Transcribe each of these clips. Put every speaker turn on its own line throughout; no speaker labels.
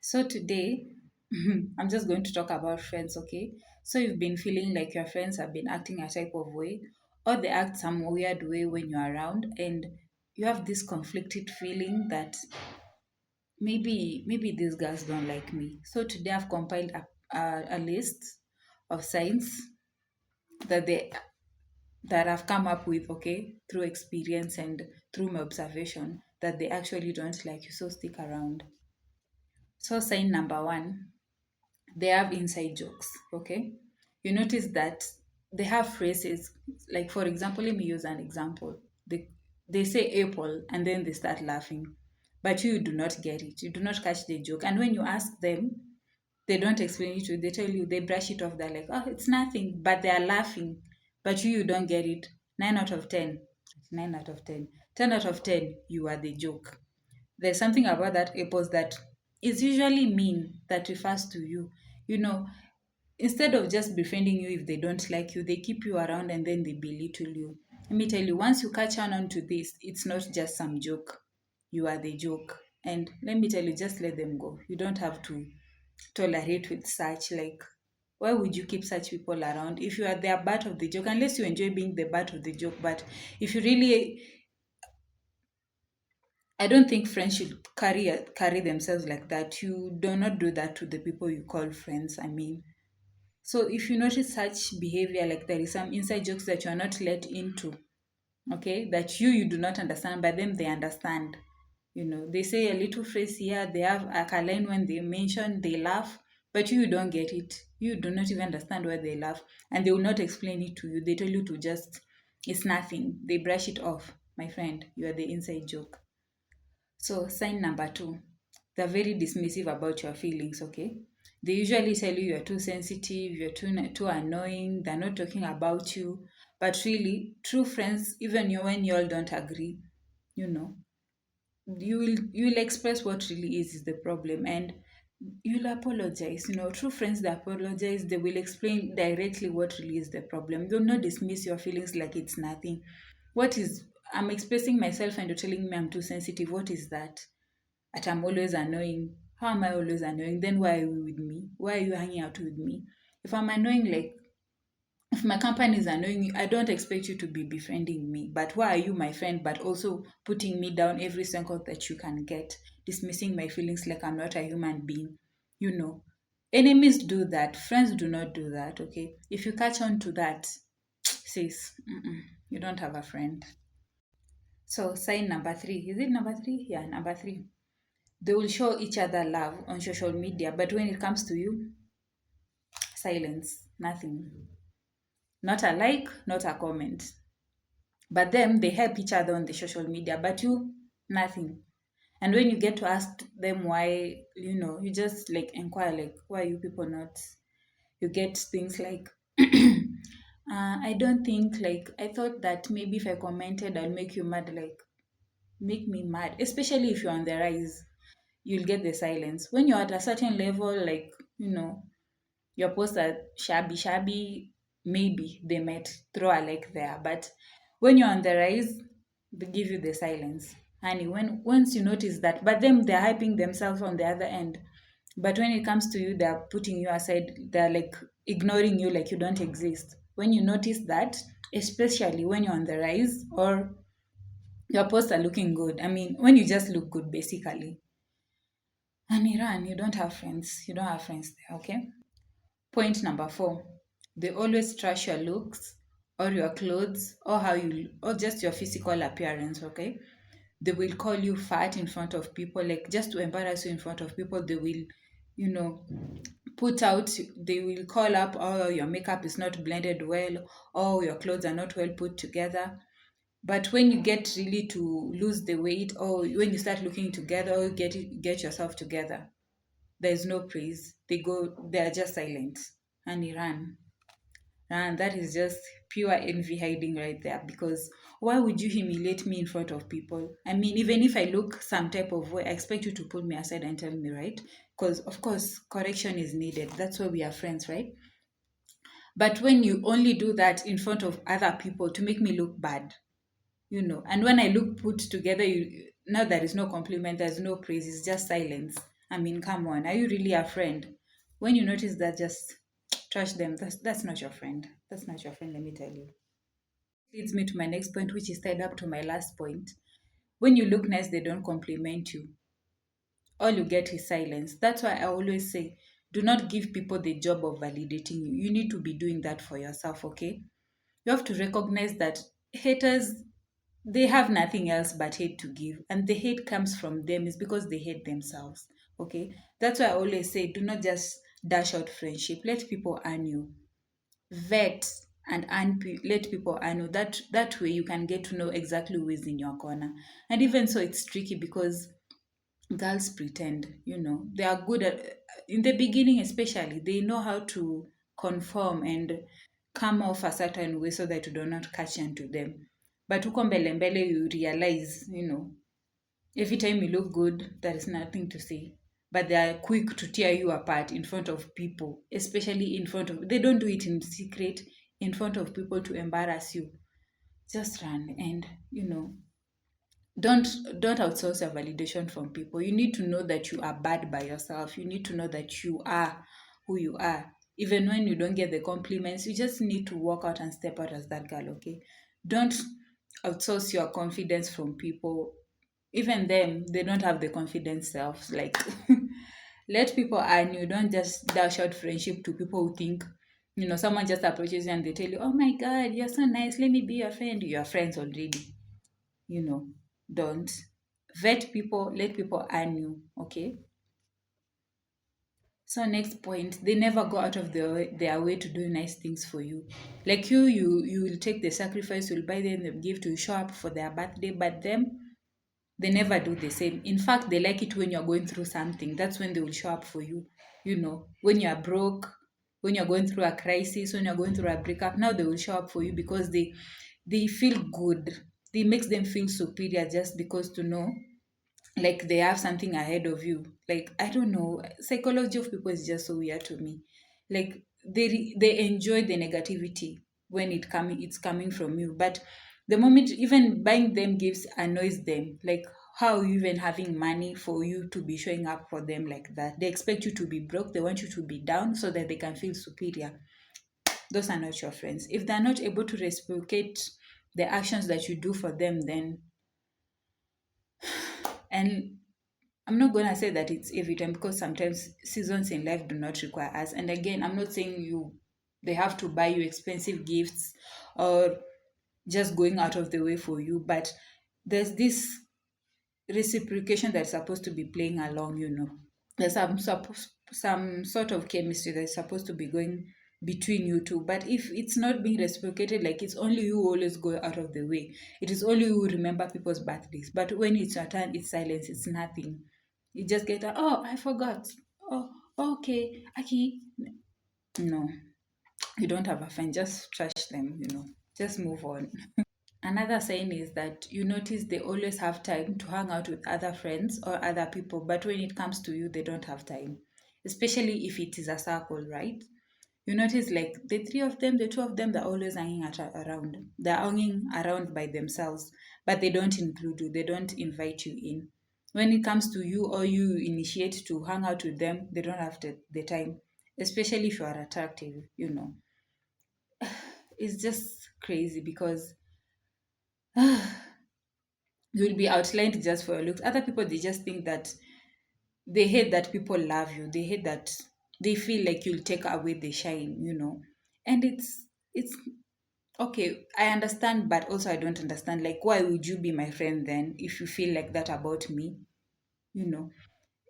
So today, I'm just going to talk about friends, okay? So you've been feeling like your friends have been acting a type of way, or they act some weird way when you're around, and you have this conflicted feeling that maybe these guys don't like me. So today I've compiled a list of signs that they that I've come up with, okay, through experience and through my observation that they actually don't like you. So stick around. So sign number one, they have inside jokes, okay? You notice that they have phrases, like for example, let me use an example. They say apple and then they start laughing, but you do not get it, you do not catch the joke, and when you ask them, they don't explain it to you. They tell you, they brush it off, they're like, oh, it's nothing, but they are laughing, but you don't get it. 9 out of 10, 9 out of 10, 10 out of 10, you are the joke. There's something about that apples that is usually mean, that refers to you. You know, instead of just befriending you if they don't like you, they keep you around and then they belittle you. Let me tell you, once you catch on to this, it's not just some joke. You are the joke. And let me tell you, just let them go. You don't have to tolerate with such, like, why would you keep such people around if you are the butt of the joke, unless you enjoy being the butt of the joke. But if you really, I don't think friends should carry themselves like that. You do not do that to the people you call friends. I mean, so if you notice such behavior, like there is some inside jokes that you are not let into, okay, that you do not understand, but them they understand. You know, they say a little phrase here, they have a line when they mention, they laugh, but you don't get it. You do not even understand why they laugh, and they will not explain it to you. They tell you to just, it's nothing. They brush it off. My friend, you are the inside joke. So, sign number two, they're very dismissive about your feelings, okay? They usually tell you you're too sensitive, you're too annoying, they're not talking about you. But really, true friends, even you, when you all don't agree, you know, you will express what really is the problem, and you'll apologize. You know, true friends, they apologize, they will explain directly what really is the problem. They'll not dismiss your feelings like it's nothing. What is, I'm expressing myself and you're telling me I'm too sensitive, what is that? That I'm always annoying. How am I always annoying? Then why are you with me? Why are you hanging out with me? If I'm annoying, like, if my company is annoying you, I don't expect you to be befriending me. But why are you my friend, but also putting me down every second that you can get, dismissing my feelings like I'm not a human being? You know, enemies do that. Friends do not do that, okay? If you catch on to that, sis, you don't have a friend. So, sign number three. Is it number three? Yeah, number three. They will show each other love on social media, but when it comes to you, silence, nothing. Not a like, not a comment. But them, they help each other on the social media, but you, nothing. And when you get to ask them why, you just like inquire, like, why are you people not? You get things like, I don't think, like, I thought that maybe if I commented, I'll make you mad. Like, make me mad, especially if you're on the rise. You'll get the silence. When you're at a certain level, like, your posts are shabby, shabby, maybe they might throw a like there. But when you're on the rise, they give you the silence. Honey, when once you notice that, but them they're hyping themselves on the other end. But when it comes to you, they're putting you aside, they're like ignoring you like you don't exist. When you notice that, especially when you're on the rise or your posts are looking good. I mean, when you just look good basically. And Iran, you don't have friends. You don't have friends there, okay? Point number four, they always trash your looks or your clothes or how you, or just your physical appearance, okay? They will call you fat in front of people, like just to embarrass you in front of people. They will, you know, put out, they will call up, oh, your makeup is not blended well, oh, your clothes are not well put together. But when you get really to lose the weight, or when you start looking together, or get yourself together, there's no praise. They're just silent. And Iran. And that is just pure envy hiding right there. Because why would you humiliate me in front of people? I mean, even if I look some type of way, I expect you to pull me aside and tell me, right? Because, of course, correction is needed. That's why we are friends, right? But when you only do that in front of other people to make me look bad, and when I look put together, now there is no compliment, there's no praise, it's just silence. I mean, come on, are you really a friend? When you notice that, just trash them. That's not your friend. That's not your friend, let me tell you. Leads me to my next point, which is tied up to my last point. When you look nice, they don't compliment you. All you get is silence. That's why I always say, do not give people the job of validating you. You need to be doing that for yourself, okay? You have to recognize that haters, they have nothing else but hate to give, and the hate comes from them is because they hate themselves, okay? That's why I always say, do not just dash out friendship. Let people earn you. Vet and let people earn you. That way you can get to know exactly who is in your corner. And even so, it's tricky because girls pretend, they are good at, in the beginning especially, they know how to conform and come off a certain way so that you do not catch on to them. But huko mbele mbele, you realize, every time you look good, there is nothing to say. But they are quick to tear you apart in front of people, especially in front of, they don't do it in secret, in front of people to embarrass you. Just run and, don't don't outsource your validation from people. You need to know that you are bad by yourself. You need to know that you are who you are. Even when you don't get the compliments, you just need to walk out and step out as that girl, okay? Don't outsource your confidence from people. Even them, they don't have the confidence selves. Like, let people earn you. Don't just dash out friendship to people who think, someone just approaches you and they tell you, oh my God, you're so nice. Let me be your friend. You're friends already. you know don't vet people, let people earn you, okay? So next point, they never go out of their way to do nice things for you. Like you will take the sacrifice, you'll buy them the gift, you show up for their birthday, but them, they never do the same. In fact, they like it when you're going through something. That's when they will show up for you. When you're broke, when you're going through a crisis, when you're going through a breakup, now they will show up for you because they feel good. They makes them feel superior just because to know, like, they have something ahead of you. Like, I don't know, psychology of people is just so weird to me. Like, they enjoy the negativity when it's coming from you, but the moment even buying them gifts annoys them. Like, how are you even having money for you to be showing up for them like that? They expect you to be broke, they want you to be down so that they can feel superior. Those are not your friends. If they're not able to reciprocate the actions that you do for them, then, and I'm not gonna say that it's every time, because sometimes seasons in life do not require us. And again, I'm not saying they have to buy you expensive gifts or just going out of the way for you, but there's this reciprocation that's supposed to be playing along. There's some sort of chemistry that's supposed to be going between you two. But if it's not being reciprocated, like, it's only you who always go out of the way, it is only you who remember people's birthdays, but when it's your turn, it's silence, it's nothing. You just get a, oh, I forgot. Oh, okay, Aki. No, you don't have a friend. Just trash them. Just move on. Another sign is that you notice they always have time to hang out with other friends or other people, but when it comes to you, they don't have time. Especially if it is a circle, right? You notice, like, the three of them, the two of them, they're always around. They're hanging around by themselves, but they don't include you. They don't invite you in. When it comes to you, or you initiate to hang out with them, they don't have the time. Especially if you are attractive. It's just crazy because you'll be outlined just for your looks. Other people, they just think that, they hate that people love you. They hate that they feel like you'll take away the shine. And it's okay. I understand, but also I don't understand. Like, why would you be my friend then if you feel like that about me? You know,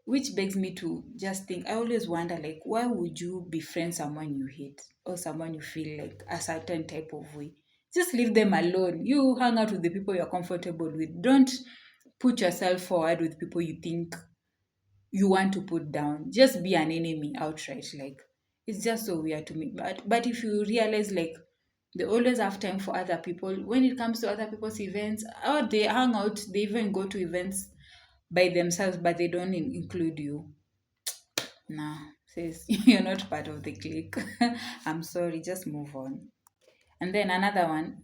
which begs me to just think. I always wonder, like, why would you befriend someone you hate or someone you feel like a certain type of way? Just leave them alone. You hang out with the people you're comfortable with. Don't put yourself forward with people you think you want to put down. Just be an enemy outright. Like, it's just so weird to me. But if you realize, like, they always have time for other people when it comes to other people's events, or they hang out, they even go to events by themselves, but they don't include you. Nah, says you're not part of the clique. I'm sorry, just move on. And then another one,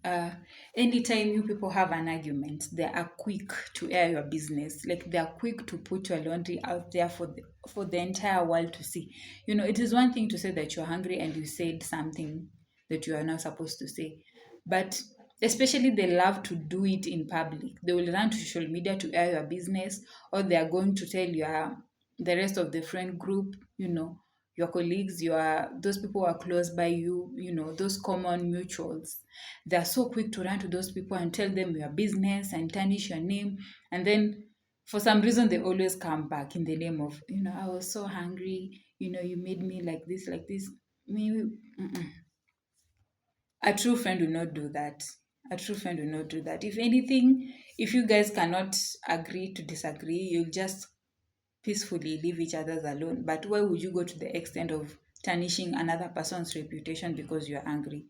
anytime you people have an argument, they are quick to air your business. Like they are quick to put your laundry out there for the entire world to see. It is one thing to say that you're hungry and you said something that you are not supposed to say. But especially they love to do it in public. They will run to social media to air your business, or they are going to tell the rest of the friend group, your colleagues, those people who are close by you, those common mutuals. They're so quick to run to those people and tell them your business and tarnish your name. And then for some reason they always come back in the name of, I was so hungry, you made me like this, like this. Maybe a true friend will not do that. A true friend will not do that. If anything, if you guys cannot agree to disagree, you'll just peacefully leave each other alone. But why would you go to the extent of tarnishing another person's reputation because you're angry?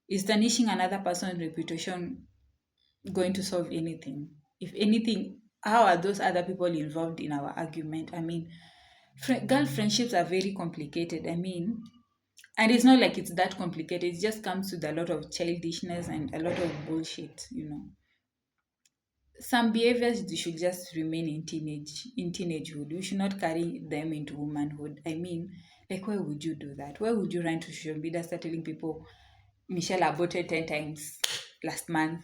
Is tarnishing another person's reputation going to solve anything? If anything, how are those other people involved in our argument? I mean, girl friendships are very complicated. I mean, and it's not like it's that complicated. It just comes with a lot of childishness and a lot of bullshit. Some behaviors they should just remain in teenagehood. You should not carry them into womanhood. I mean, like why would you do that? Why would you run to social media start telling people Michelle aborted 10 times last month?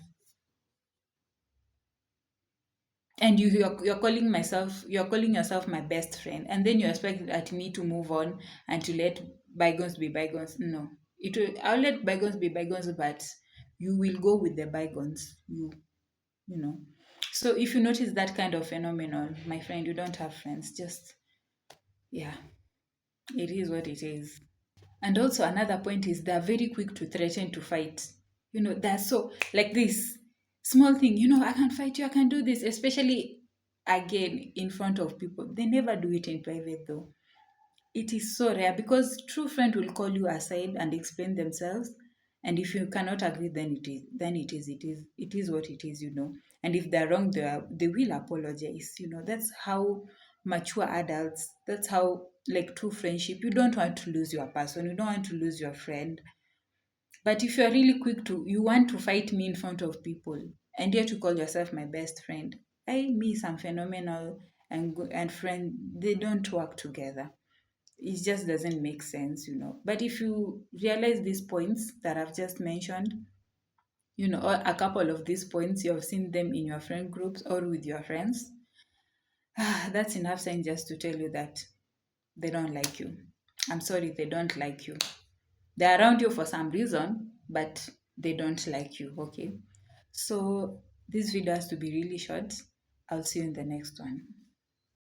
And you're calling yourself my best friend, and then you expect at me to move on and to let bygones be bygones. No. I'll let bygones be bygones, but you will go with the bygones. You know. So if you notice that kind of phenomenon, my friend, you don't have friends. Just yeah, it is what it is. And also another point is they're very quick to threaten to fight. They're so like this small thing, I can fight you, I can do this, especially again in front of people. They never do it in private though. It is so rare because true friend will call you aside and explain themselves. And if you cannot agree, then it is what it is. And if they're wrong, they will apologize. That's how mature adults. That's how like true friendship. You don't want to lose your person. You don't want to lose your friend. But if you're really quick you want to fight me in front of people, and yet to call yourself my best friend, me some phenomenal and friend, they don't work together. It just doesn't make sense. But if you realize these points that I've just mentioned, or a couple of these points, you have seen them in your friend groups or with your friends, that's enough sign just to tell you that they don't like you. I'm sorry, they don't like you. They're around you for some reason, but they don't like you, okay? So this video has to be really short. I'll see you in the next one.